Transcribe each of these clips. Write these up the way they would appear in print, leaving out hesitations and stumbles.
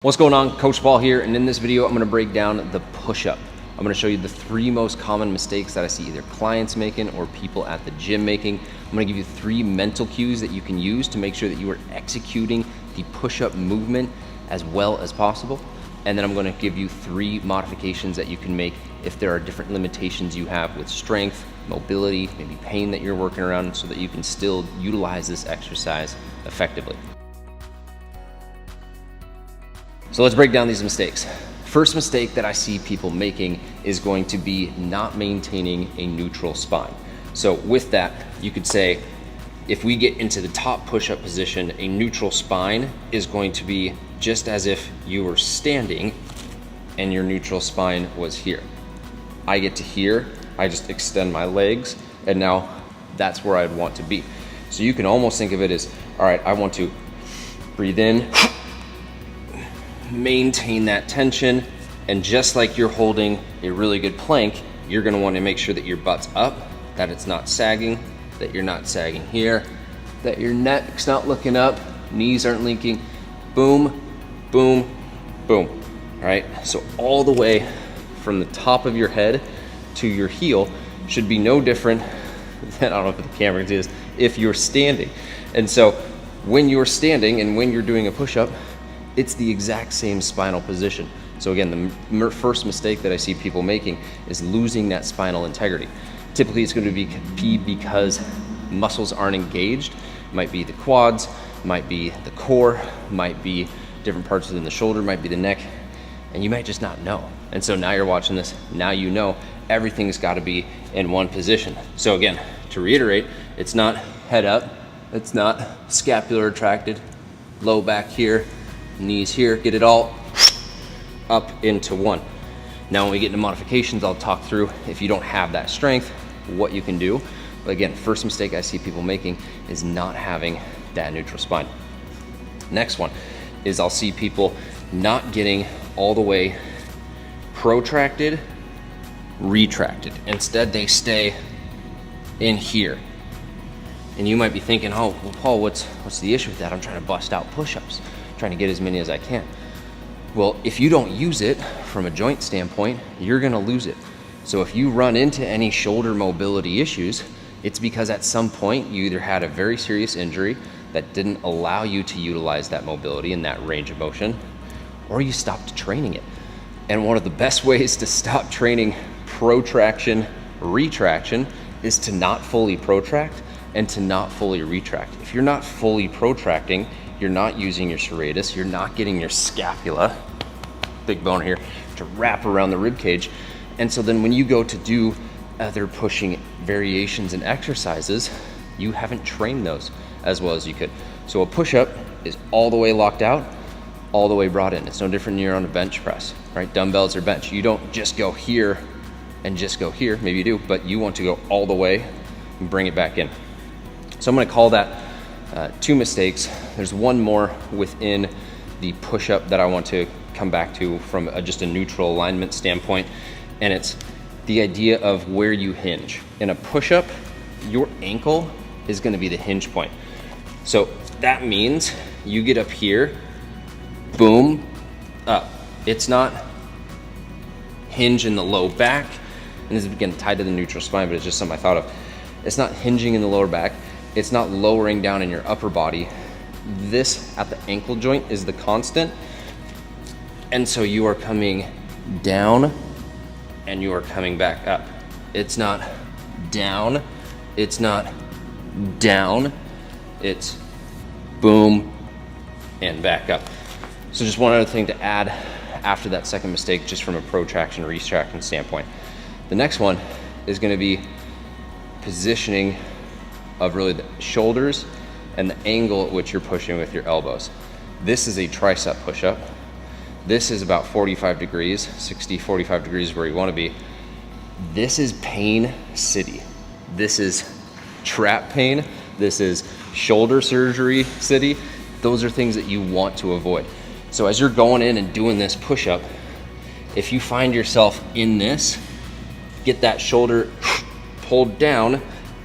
What's going on? Coach Paul here, and in this video I'm going to break down the push-up. I'm going to show you the 3 most common mistakes that I see either clients making or people at the gym making. I'm going to give you 3 mental cues that you can use to make sure that you are executing the push-up movement as well as possible. And then I'm going to give you 3 modifications that you can make if there are different limitations you have with strength, mobility, maybe pain that you're working around, so that you can still utilize this exercise effectively. So let's break down these mistakes. First mistake that I see people making is going to be not maintaining a neutral spine. So with that, you could say, if we get into the top push-up position, a neutral spine is going to be just as if you were standing and your neutral spine was here. I get to here, I just extend my legs, and now that's where I'd want to be. So you can almost think of it as, all right, I want to breathe in, maintain that tension, and just like you're holding a really good plank, you're going to want to make sure that your butt's up, that it's not sagging, that you're not sagging here, that your neck's not looking up, knees aren't linking. Boom, boom, boom. All right, so all the way from the top of your head to your heel should be no different than, I don't know if the camera can see this, if you're standing. And so when you're standing and when you're doing a push-up, it's the exact same spinal position. So again, the first mistake that I see people making is losing that spinal integrity. Typically it's going to be because muscles aren't engaged. It might be the quads, might be the core, might be different parts within the shoulder, might be the neck, and you might just not know. And so now you're watching this, now you know everything's got to be in one position. So again, to reiterate, it's not head up, it's not scapular retracted, low back here, knees here, get it all up into one. Now when we get into modifications, I'll talk through, if you don't have that strength, what you can do. But again, first mistake I see people making is not having that neutral spine. Next one is I'll see people not getting all the way protracted, retracted. Instead they stay in here. And you might be thinking, oh, well, Paul, what's the issue with that? I'm trying to bust out push-ups, trying to get as many as I can. Well, if you don't use it from a joint standpoint, you're gonna lose it. So if you run into any shoulder mobility issues, it's because at some point you either had a very serious injury that didn't allow you to utilize that mobility and that range of motion, or you stopped training it. And one of the best ways to stop training protraction, retraction is to not fully protract and to not fully retract. If you're not fully protracting, you're not using your serratus, you're not getting your scapula, big bone here, to wrap around the rib cage. And so then when you go to do other pushing variations and exercises, you haven't trained those as well as you could. So a push-up is all the way locked out, all the way brought in. It's no different than you're on a bench press, right? Dumbbells or bench. You don't just go here and just go here, maybe you do, but you want to go all the way and bring it back in. So I'm gonna call that 2 mistakes. There's one more within the push-up that I want to come back to from just a neutral alignment standpoint, and it's the idea of where you hinge. In a push-up, your ankle is gonna be the hinge point. So that means you get up here, boom, up. It's not hinge in the low back, and this is again tied to the neutral spine, but it's just something I thought of. It's not hinging in the lower back. It's not lowering down in your upper body. This at the ankle joint is the constant. And so you are coming down and you are coming back up. It's not down, it's not down, it's boom and back up. So just one other thing to add after that second mistake, just from a protraction, retraction standpoint. The next one is gonna be positioning of really the shoulders and the angle at which you're pushing with your elbows. This is a tricep push-up. This is about 45 degrees, 60, 45 degrees is where you wanna be. This is pain city. This is trap pain. This is shoulder surgery city. Those are things that you want to avoid. So as you're going in and doing this push-up, if you find yourself in this, get that shoulder pulled down,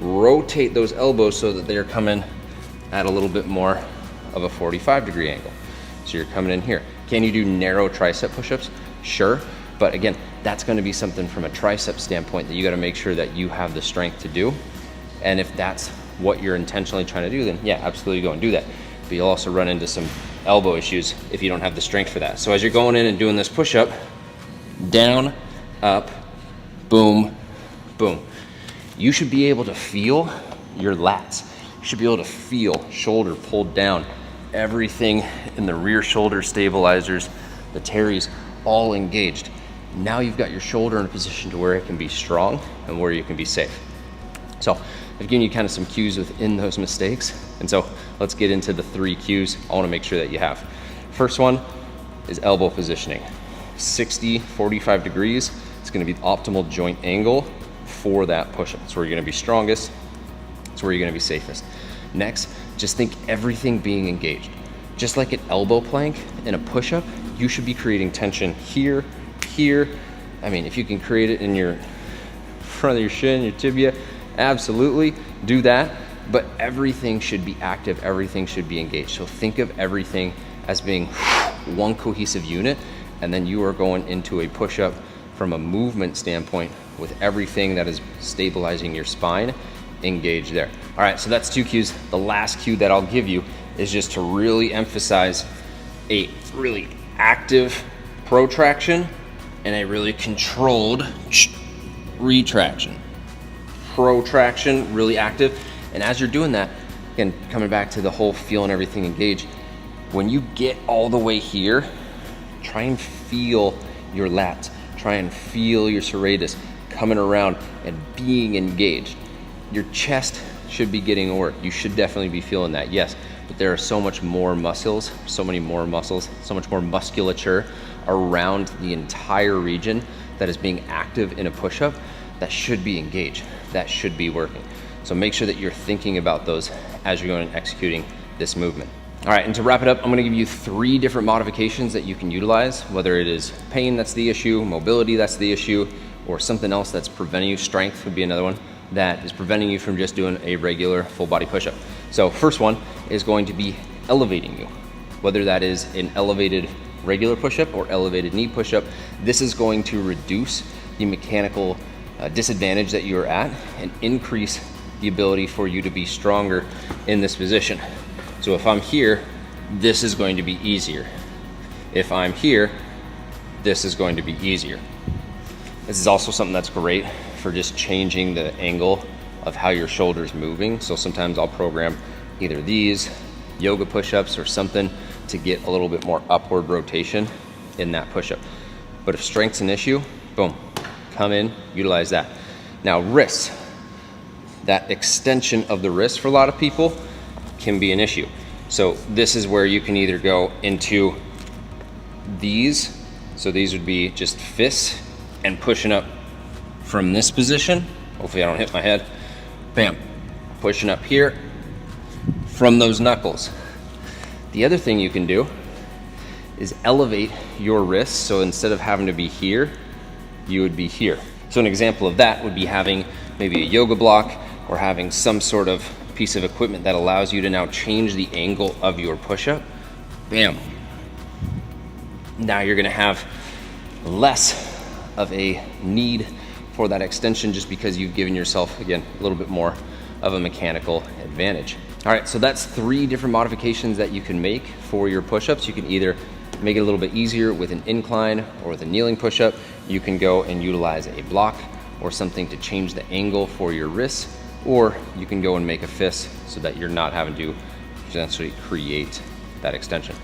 rotate those elbows so that they're coming at a little bit more of a 45 degree angle. So you're coming in here. Can you do narrow tricep push-ups? Sure, but again, that's gonna be something from a tricep standpoint that you gotta make sure that you have the strength to do. And if that's what you're intentionally trying to do, then yeah, absolutely go and do that. But you'll also run into some elbow issues if you don't have the strength for that. So as you're going in and doing this push-up, down, up, boom, boom. You should be able to feel your lats. You should be able to feel shoulder pulled down, everything in the rear shoulder stabilizers, the teres, all engaged. Now you've got your shoulder in a position to where it can be strong and where you can be safe. So I've given you kind of some cues within those mistakes. And so let's get into the 3 cues I want to make sure that you have. First one is elbow positioning. 60, 45 degrees. It's going to be the optimal joint angle for that push-up. It's where you're going to be strongest. It's where you're going to be safest. Next, just think everything being engaged. Just like an elbow plank in a push-up, you should be creating tension here, here. I mean, if you can create it in your front of your shin, your tibia, absolutely do that. But everything should be active. Everything should be engaged. So think of everything as being one cohesive unit, and then you are going into a push-up from a movement standpoint with everything that is stabilizing your spine engaged there. All right, so that's 2 cues. The last cue that I'll give you is just to really emphasize a really active protraction and a really controlled retraction. Protraction, really active. And as you're doing that, again, coming back to the whole feeling everything engaged, when you get all the way here, try and feel your lats. Try and feel your serratus coming around and being engaged. Your chest should be getting work. You should definitely be feeling that, yes, but there are so much more muscles, so many more muscles, so much more musculature around the entire region that is being active in a push-up that should be engaged, that should be working. So make sure that you're thinking about those as you're going and executing this movement. All right, and to wrap it up, I'm gonna give you 3 different modifications that you can utilize, whether it is pain that's the issue, mobility that's the issue, or something else that's preventing you. Strength would be another one that is preventing you from just doing a regular full body push-up. So first one is going to be elevating you, whether that is an elevated regular push-up or elevated knee push-up. This is going to reduce the mechanical disadvantage that you're at and increase the ability for you to be stronger in this position. So if I'm here, this is going to be easier. If I'm here, this is going to be easier. This is also something that's great for just changing the angle of how your shoulder's moving. So sometimes I'll program either these yoga push-ups or something to get a little bit more upward rotation in that push-up. But if strength's an issue, boom, come in, utilize that. Now wrists, that extension of the wrist for a lot of people can be an issue. So this is where you can either go into these. So these would be just fists and pushing up from this position. Hopefully I don't hit my head. Bam, pushing up here from those knuckles. The other thing you can do is elevate your wrists. So instead of having to be here, you would be here. So an example of that would be having maybe a yoga block or having some sort of piece of equipment that allows you to now change the angle of your push-up. Bam. Now you're gonna have less of a need for that extension just because you've given yourself, again, a little bit more of a mechanical advantage. All right, so that's 3 different modifications that you can make for your push-ups. You can either make it a little bit easier with an incline or with a kneeling push-up. You can go and utilize a block or something to change the angle for your wrists, or you can go and make a fist so that you're not having to essentially create that extension.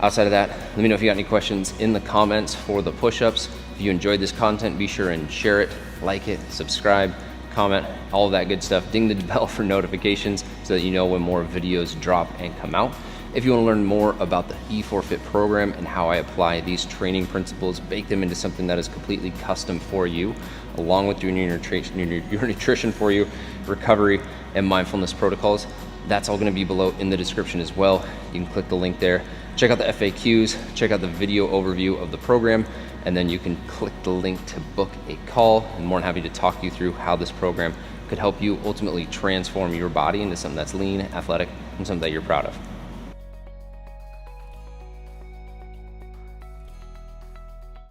Outside of that, let me know if you got any questions in the comments for the push-ups. If you enjoyed this content, be sure and share it, like it, subscribe, comment, all of that good stuff. Ding the bell for notifications so that you know when more videos drop and come out. If you want to learn more about the E4Fit program and how I apply these training principles, bake them into something that is completely custom for you, along with doing your nutrition for you, recovery, and mindfulness protocols, that's all going to be below in the description as well. You can click the link there. Check out the FAQs, check out the video overview of the program, and then you can click the link to book a call. I'm more than happy to talk you through how this program could help you ultimately transform your body into something that's lean, athletic, and something that you're proud of.